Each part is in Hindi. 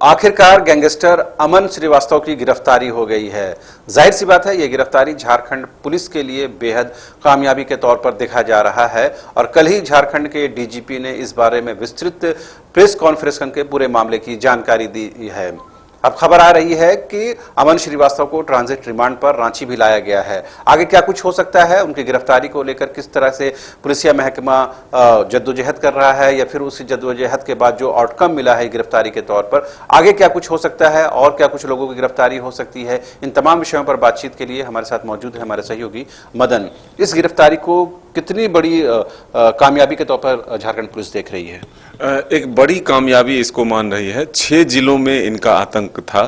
आखिरकार गैंगस्टर अमन श्रीवास्तव की गिरफ्तारी हो गई है। जाहिर सी बात है, यह गिरफ्तारी झारखंड पुलिस के लिए बेहद कामयाबी के तौर पर देखा जा रहा है और कल ही झारखंड के डीजीपी ने इस बारे में विस्तृत प्रेस कॉन्फ्रेंस करके पूरे मामले की जानकारी दी है। अब खबर आ रही है कि अमन श्रीवास्तव को ट्रांजिट रिमांड पर रांची भी लाया गया है। आगे क्या कुछ हो सकता है, उनकी गिरफ्तारी को लेकर किस तरह से पुलिसिया महकमा जद्दोजहद कर रहा है या फिर उसी जद्दोजहद के बाद जो आउटकम मिला है गिरफ्तारी के तौर पर, आगे क्या कुछ हो सकता है और क्या कुछ लोगों की गिरफ्तारी हो सकती है, इन तमाम विषयों पर बातचीत के लिए हमारे साथ मौजूद है हमारे सहयोगी मदन। इस गिरफ्तारी को कितनी बड़ी कामयाबी के तौर पर झारखंड पुलिस देख रही है? एक बड़ी कामयाबी इसको मान रही है। 6 जिलों में इनका आतंक था,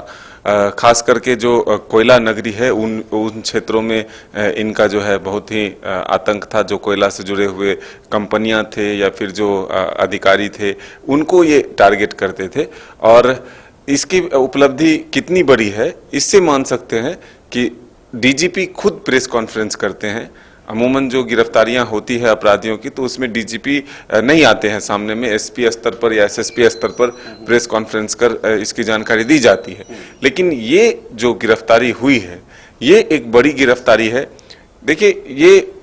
खास करके जो कोयला नगरी है उन क्षेत्रों में इनका जो है बहुत ही आतंक था। जो कोयला से जुड़े हुए कंपनियां थे या फिर जो अधिकारी थे उनको ये टारगेट करते थे। और इसकी उपलब्धि कितनी बड़ी है इससे मान सकते हैं कि डीजीपी खुद प्रेस कॉन्फ्रेंस करते हैं। अमूमन जो गिरफ्तारियां होती है अपराधियों की तो उसमें डीजीपी नहीं आते हैं सामने में, एसपी स्तर पर या एसएसपी स्तर पर प्रेस कॉन्फ्रेंस कर इसकी जानकारी दी जाती है। लेकिन ये जो गिरफ्तारी हुई है ये एक बड़ी गिरफ्तारी है। देखिए, ये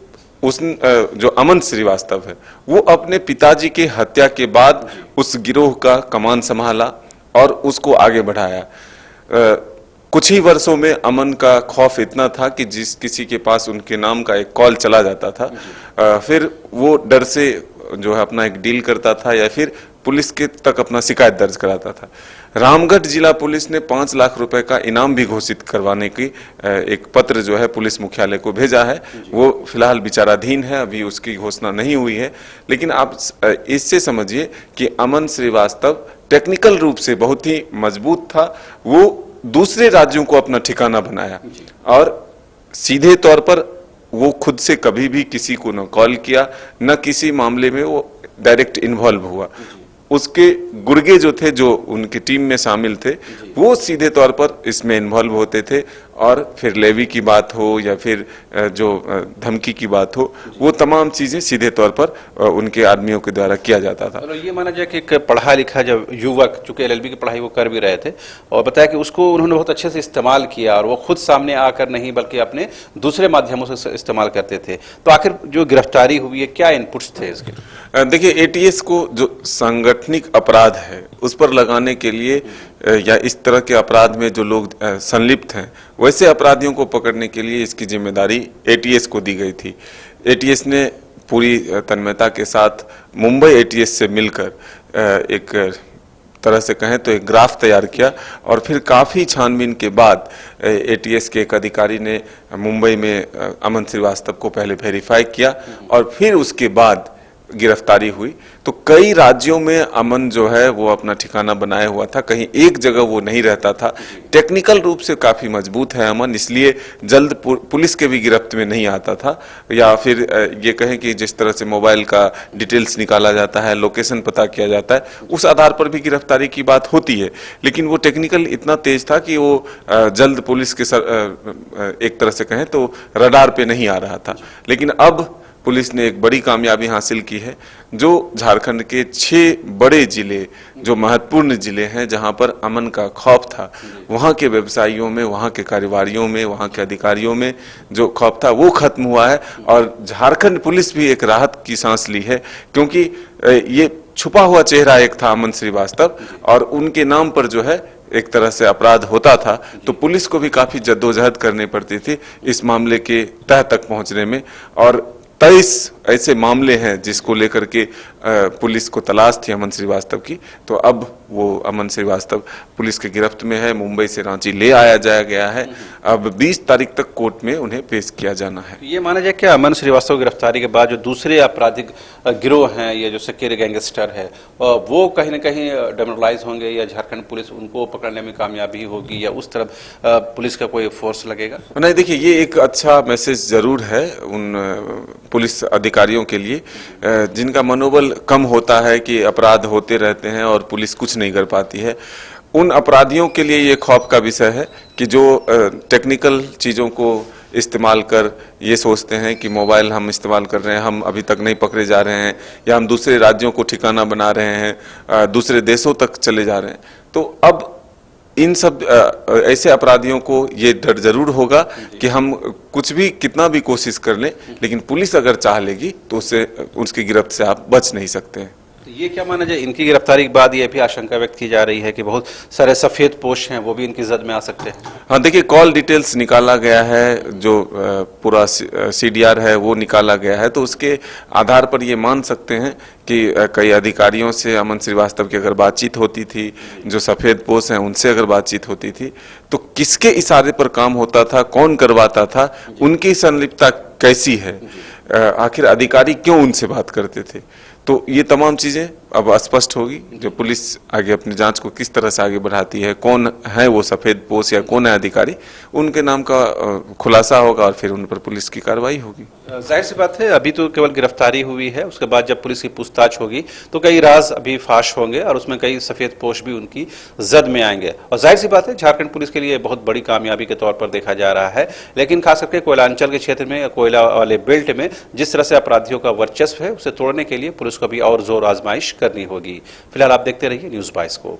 उस जो अमन श्रीवास्तव है वो अपने पिताजी के हत्या के बाद उस गिरोह का कमान संभाला और उसको आगे बढ़ाया। कुछ ही वर्षों में अमन का खौफ इतना था कि जिस किसी के पास उनके नाम का एक कॉल चला जाता था फिर वो डर से जो है अपना एक डील करता था या फिर पुलिस के तक अपना शिकायत दर्ज कराता था। रामगढ़ जिला पुलिस ने 5 लाख रुपए का इनाम भी घोषित करवाने की एक पत्र जो है पुलिस मुख्यालय को भेजा है। वो फिलहाल विचाराधीन है, अभी उसकी घोषणा नहीं हुई है। लेकिन आप इससे समझिए कि अमन श्रीवास्तव टेक्निकल रूप से बहुत ही मजबूत था। वो दूसरे राज्यों को अपना ठिकाना बनाया और सीधे तौर पर वो खुद से कभी भी किसी को न कॉल किया न किसी मामले में वो डायरेक्ट इन्वॉल्व हुआ। उसके गुर्गे जो थे, जो उनकी टीम में शामिल थे, वो सीधे तौर पर इसमें इन्वॉल्व होते थे और फिर लेवी की बात हो या फिर जो धमकी की बात हो, वो तमाम चीजें सीधे तौर पर उनके आदमियों के द्वारा किया जाता था। तो ये माना जाए कि एक पढ़ा लिखा जब युवक, चूंकि एलएलबी की पढ़ाई वो कर भी रहे थे, और बताया कि उसको उन्होंने बहुत अच्छे से इस्तेमाल किया और वो खुद सामने आकर नहीं बल्कि अपने दूसरे माध्यमों से इस्तेमाल करते थे। तो आखिर जो गिरफ्तारी हुई है, क्या इनपुट्स थे इसके? देखिए, एटीएस को जो संगठनिक अपराध है उस पर लगाने के लिए या इस तरह के अपराध में जो लोग संलिप्त हैं वैसे अपराधियों को पकड़ने के लिए इसकी जिम्मेदारी एटीएस को दी गई थी। एटीएस ने पूरी तन्मयता के साथ मुंबई एटीएस से मिलकर एक तरह से कहें तो एक ग्राफ तैयार किया और फिर काफ़ी छानबीन के बाद एटीएस के एक अधिकारी ने मुंबई में अमन श्रीवास्तव को पहले वेरीफाई किया और फिर उसके बाद गिरफ्तारी हुई। तो कई राज्यों में अमन जो है वो अपना ठिकाना बनाया हुआ था, कहीं एक जगह वो नहीं रहता था। टेक्निकल रूप से काफ़ी मजबूत है अमन, इसलिए जल्द पुलिस के भी गिरफ्त में नहीं आता था। या फिर ये कहें कि जिस तरह से मोबाइल का डिटेल्स निकाला जाता है, लोकेशन पता किया जाता है, उस आधार पर भी गिरफ्तारी की बात होती है। लेकिन वो टेक्निकल इतना तेज था कि वो जल्द पुलिस के एक तरह से कहें तो रडार पे नहीं आ रहा था। लेकिन अब पुलिस ने एक बड़ी कामयाबी हासिल की है। जो झारखंड के 6 बड़े जिले, जो महत्वपूर्ण जिले हैं जहां पर अमन का खौफ था, वहां के व्यवसायियों में, वहां के कारोबारियों में, वहां के अधिकारियों में जो खौफ था वो खत्म हुआ है। और झारखंड पुलिस भी एक राहत की सांस ली है, क्योंकि ये छुपा हुआ चेहरा एक था अमन श्रीवास्तव और उनके नाम पर जो है एक तरह से अपराध होता था, तो पुलिस को भी काफी जद्दोजहद करनी पड़ती थी इस मामले के तह तक पहुंचने में। और 23 ऐसे मामले हैं जिसको लेकर के पुलिस को तलाश थी अमन श्रीवास्तव की। तो अब वो अमन श्रीवास्तव पुलिस के गिरफ्त में है, मुंबई से रांची ले आया जाया गया है। अब 20 तारीख तक कोर्ट में उन्हें पेश किया जाना है। ये माना जाए क्या अमन श्रीवास्तव की गिरफ्तारी के बाद जो दूसरे आपराधिक गिरोह हैं या जो सक्रिय गैंगस्टर है वो कहीं ना कहीं डेमोरलाइज होंगे या झारखंड पुलिस उनको पकड़ने में कामयाबी होगी या उस तरफ पुलिस का कोई फोर्स लगेगा? नहीं, देखिए, ये एक अच्छा मैसेज जरूर है उन पुलिस अधिकारियों के लिए जिनका मनोबल कम होता है कि अपराध होते रहते हैं और पुलिस कुछ नहीं कर पाती है। उन अपराधियों के लिए ये खौफ का विषय है कि जो टेक्निकल चीज़ों को इस्तेमाल कर ये सोचते हैं कि मोबाइल हम इस्तेमाल कर रहे हैं, हम अभी तक नहीं पकड़े जा रहे हैं, या हम दूसरे राज्यों को ठिकाना बना रहे हैं, दूसरे देशों तक चले जा रहे हैं। तो अब इन सब ऐसे अपराधियों को ये डर जरूर होगा कि हम कुछ भी कितना भी कोशिश कर लें, लेकिन पुलिस अगर चाह लेगी तो उससे उसकी गिरफ्त से आप बच नहीं सकते हैं। तो ये क्या माना जाए, इनकी गिरफ्तारी के बाद ये भी आशंका व्यक्त की जा रही है कि बहुत सारे सफेद पोश हैं वो भी इनकी जद में आ सकते हैं। हाँ, देखिए, कॉल डिटेल्स निकाला गया है, जो पूरा CDR है वो निकाला गया है, तो उसके आधार पर ये मान सकते हैं कि कई अधिकारियों से अमन श्रीवास्तव की अगर बातचीत होती थी, जो सफ़ेद पोश हैं उनसे अगर बातचीत होती थी, तो किसके इशारे पर काम होता था, कौन करवाता था, उनकी संलिप्तता कैसी है, आखिर अधिकारी क्यों उनसे बात करते थे, तो ये तमाम चीज़ें अब स्पष्ट होगी। जो पुलिस आगे अपनी जांच को किस तरह से आगे बढ़ाती है, कौन है वो सफ़ेद पोश या कौन है अधिकारी, उनके नाम का खुलासा होगा और फिर उन पर पुलिस की कार्रवाई होगी। जाहिर सी बात है, अभी तो केवल गिरफ्तारी हुई है, उसके बाद जब पुलिस की पूछताछ होगी तो कई राज अभी फाश होंगे और उसमें कई सफ़ेद पोश भी उनकी जद में आएंगे। और जाहिर सी बात है, झारखंड पुलिस के लिए बहुत बड़ी कामयाबी के तौर पर देखा जा रहा है। लेकिन खास करके कोयलांचल के क्षेत्र में, कोयला वाले बेल्ट में जिस तरह से अपराधियों का वर्चस्व है, उसे तोड़ने के लिए पुलिस को भी और जोर आजमाइश करनी होगी। फिलहाल आप देखते रहिए न्यूज़ 22 को।